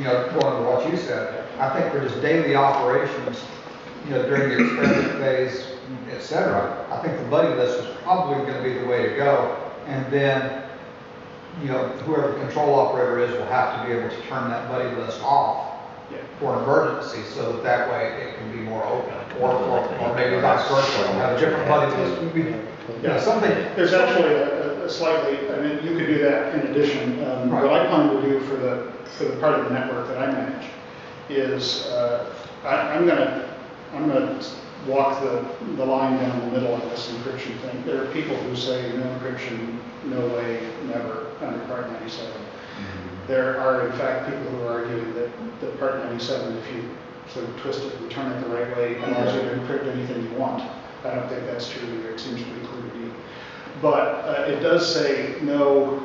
going to what you said, I think for just daily operations, during the experiment phase, etc., I think the buddy list is probably going to be the way to go. And then, whoever the control operator is will have to be able to turn that buddy list off for an emergency, so that way it can be more open, or maybe vice versa, have a different buddy list. Something. There's actually a slightly. I mean, you could do that in addition. Right. What I plan to do for the part of the network that I manage is I'm gonna walk the line down the middle of this encryption thing. There are people who say no encryption, no way, never under Part 97. There are, in fact, people who are arguing that Part 97, if you sort of twist it and turn it the right way, allows you to encrypt anything you want. I don't think that's true either. It seems pretty clear to me. But it does say no,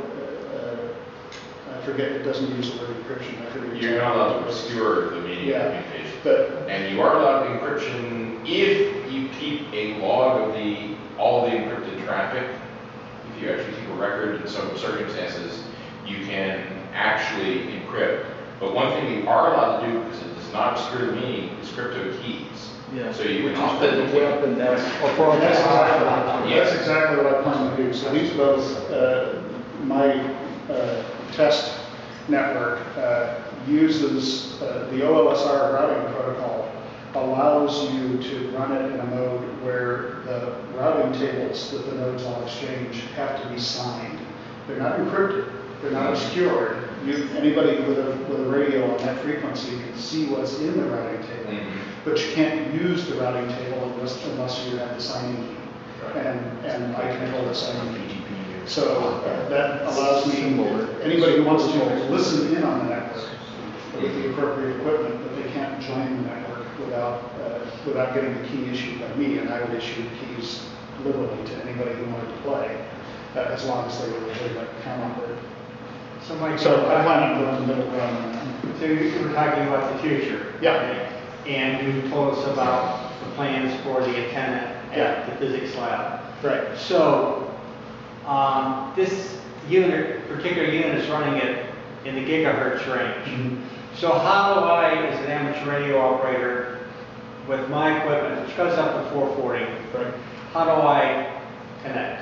I forget, it doesn't use the word encryption. I forget. You're not allowed to obscure the meaning of communication. And you are allowed encryption if you keep a log of all of the encrypted traffic. If you actually keep a record in some circumstances, you can actually encrypt. But one thing you are allowed to do, because it does not obscure the meaning, is crypto keys. Yeah. So you can authenticate. That's exactly what I plan to do. So these both, my test network uses the OLSR routing protocol, allows you to run it in a mode where the routing tables that the nodes all exchange have to be signed. They're not encrypted. They're not obscured. Anybody with a radio on that frequency can see what's in the routing table, but you can't use the routing table unless you have the signing key, and I control the signing key. So that allows me, anybody who wants to listen in on the network with the appropriate equipment, but they can't join the network without getting the key issued by me, and I would issue keys liberally to anybody who wanted to play, as long as they were legitimate account operator. So Mike, I plan on going the middle ground on that. So you were talking about the future. Yeah. And you told us about the plans for the antenna at the physics lab. Right. So this particular unit is running it in the gigahertz range. So how do I, as an amateur radio operator, with my equipment, which goes up to 440, how do I connect?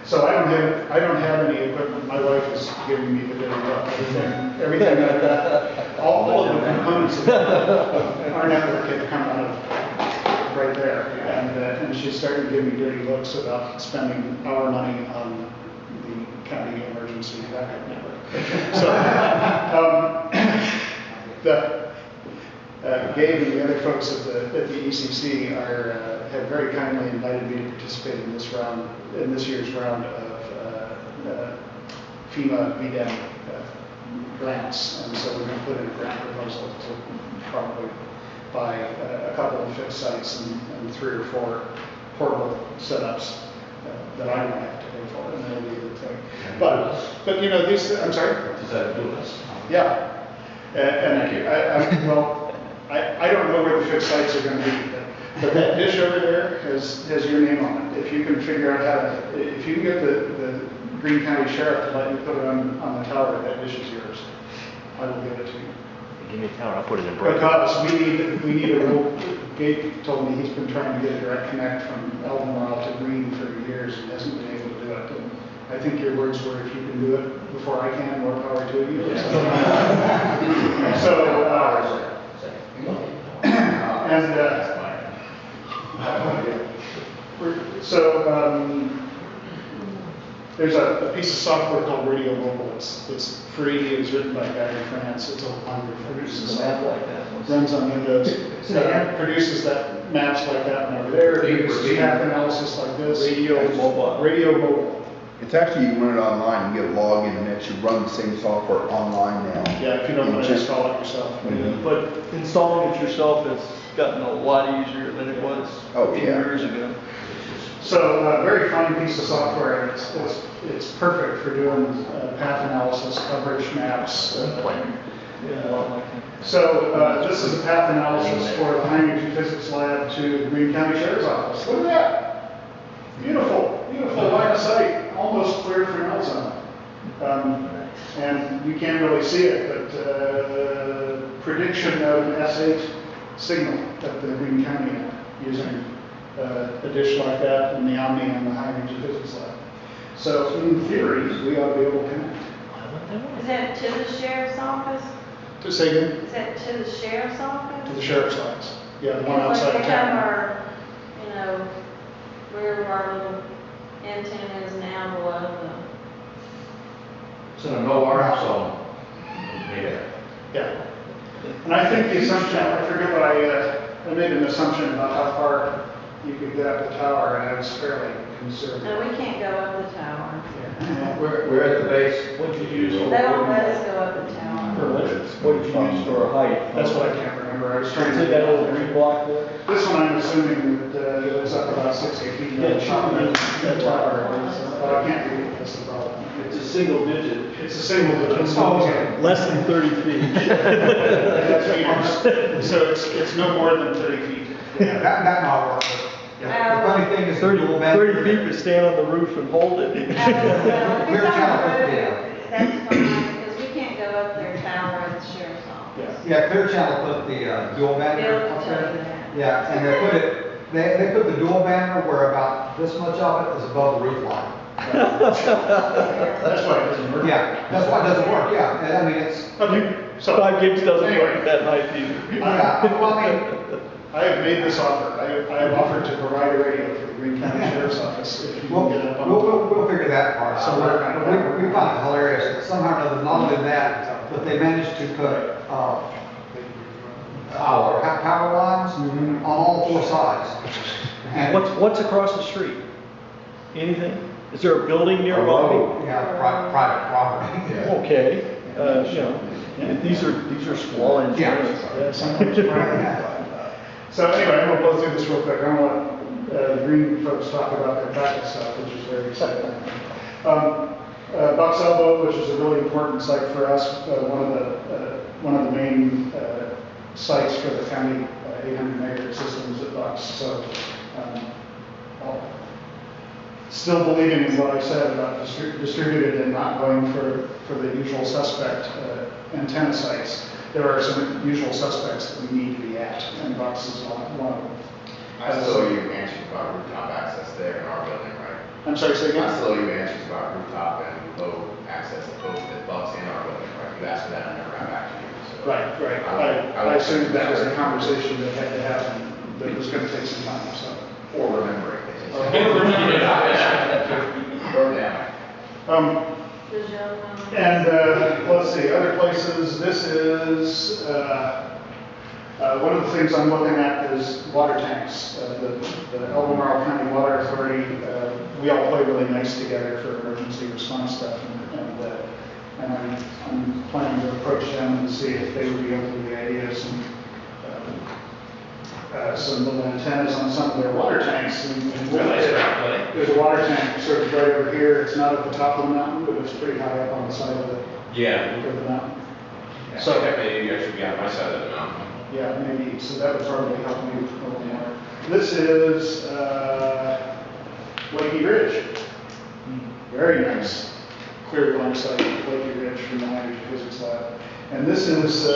So I don't have any equipment. My wife is giving me the dirty look. Everything I've got, all of the components of our network have come out of right there, and she's starting to give me dirty looks about spending our money on the county emergency backup network. So Gabe and the other folks at the ECC have very kindly invited me to participate in this year's round of FEMA VDEM grants, and so we're going to put in a grant proposal to probably buy a couple of fixed sites and 3 or 4 portable setups that I don't have to pay for, and that'll be the thing. But these. I'm sorry. Does that do this? Yeah. I don't know where the fixed sites are going to be, but that dish over there has your name on it. If you can figure out if you can get the Greene County Sheriff to let you put it on the tower, that dish is yours. I will give it to you. Give me a tower, I'll put it in break. Because we need a real. Gabe told me he's been trying to get a direct connect from Albemarle to Greene for years and hasn't been able to do it. And I think your words were, if you can do it before I can, more power to you. There's a piece of software called Radio Mobile. It's free. It was written by a guy in France. It's all wonderful. Produces software like that. Runs on Windows. Produces that maps like that one over there. Produces path analysis like this. Radio Mobile. It's actually, you run it online, you get a login, and it should run the same software online now. Yeah, if you don't want to install it yourself. But installing it yourself has gotten a lot easier than it was years ago. So very fine piece of software, and it's perfect for doing path analysis, coverage maps. So this is a path analysis for the High Energy Physics Lab to the Greene County Sheriff's Office. Look at that! Beautiful line of sight, almost clear for an Alzheimer. And you can't really see it, but prediction of an S8 signal at the Green County end using a dish like that in the Omni and the High Energy Physics Lab. So in theory, we ought to be able to connect. Is that to the sheriff's office? To say again, Is that to the sheriff's office? to the sheriff's office. Yeah, the one It's like outside they have town. our, where our little antennas now below It's in a no RF zone. Yeah. Yeah. And I think the assumption, I forget what I made an assumption about how far you could get up the tower, and I was fairly the, conservative. no, we can't go up the tower. We're at the base. What did you use? They won't let us go up the tower. What did you use for a height? That's what I can't remember. I was trying Is to it that little green block there? This one, I'm assuming that it was up about 60 feet. Yeah, top of that tower. sure. But I can't read it, that's the problem. It's a single digit. It's a single digit. Oh, okay. Less than 30 feet. That's meters. So it's no more than 30 feet. Yeah, that might work. The funny thing is, 30 dual band. 30 feet to stand on the roof and hold it. Well, if it's Clear on channel, the road, yeah. that's fine, because we can't go up their tower at the sheriff's office. Yeah, Clear Channel put the dual banner Bill up will tell you there. that. Yeah, and they put it, they put the dual banner where about this much of it is above the roof line. That's why it doesn't work. Yeah, that's why it doesn't work, yeah. And I mean, it's, Okay, so 5 gigs doesn't work Anyway. at that height either. yeah, well, I mean, I have made this offer. I have offered to provide a radio for the Green County Sheriff's Office if you we'll, can get it up on. we'll figure that part So out. We found it hilarious that somehow or other, not only that, but they managed to put, power lines on all 4 sides. And, What's across the street? Anything? Is there a building nearby? yeah, private property. Okay, these are small antennas. Yeah, sometimes So anyway, I'm gonna blow through this real quick. I want the green folks talk about their backup stuff, which is very exciting. Bucks Elbow, which is a really important site for us, one of the main sites for the county 800 megahertz systems at Bucks. So still believing in what I said about distributed and not going for the usual suspect antenna sites. There are some usual suspects that we need to be at, and Bucks is one of them. I still owe you answers about rooftop access there in our building, right? I'm sorry, say I again? still owe you answers about rooftop and low access at both at Bucks and our building, right? You asked me that, and I never got back to you, so. Right. I assumed that was a conversation that had to happen, that was gonna take some time, so. Or remembering. Or Yeah. Does your other one- And let's see, other places, this is, one of the things I'm looking at is water tanks. The Albemarle County Water Authority, we all play really nice together for emergency response stuff. And I'm planning to approach them and see if they would be open to the idea of some little antennas on some of their water tanks. And there's a water tank sort of right over here. It's not at the top of the mountain, but it's pretty high up on the side of the mountain. So that may actually be on my side of the mountain. Yeah, maybe, so that would probably help me a little more. This is Lakey Ridge. Very nice, clear line sight of Lakey Ridge from the High Energy Physics Lab. And this is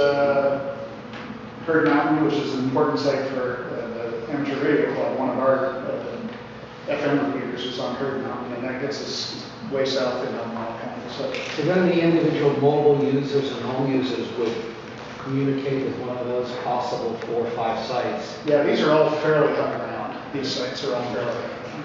Herd Mountain, which is an important site for the Amateur Radio Club. One of our FM repeaters is on Herd Mountain, and that gets us way south in Albemarle County. So then the individual mobile users and home users would communicate with one of those possible 4 or 5 sites. Yeah, these are all fairly underground. These sites are all fairly underground.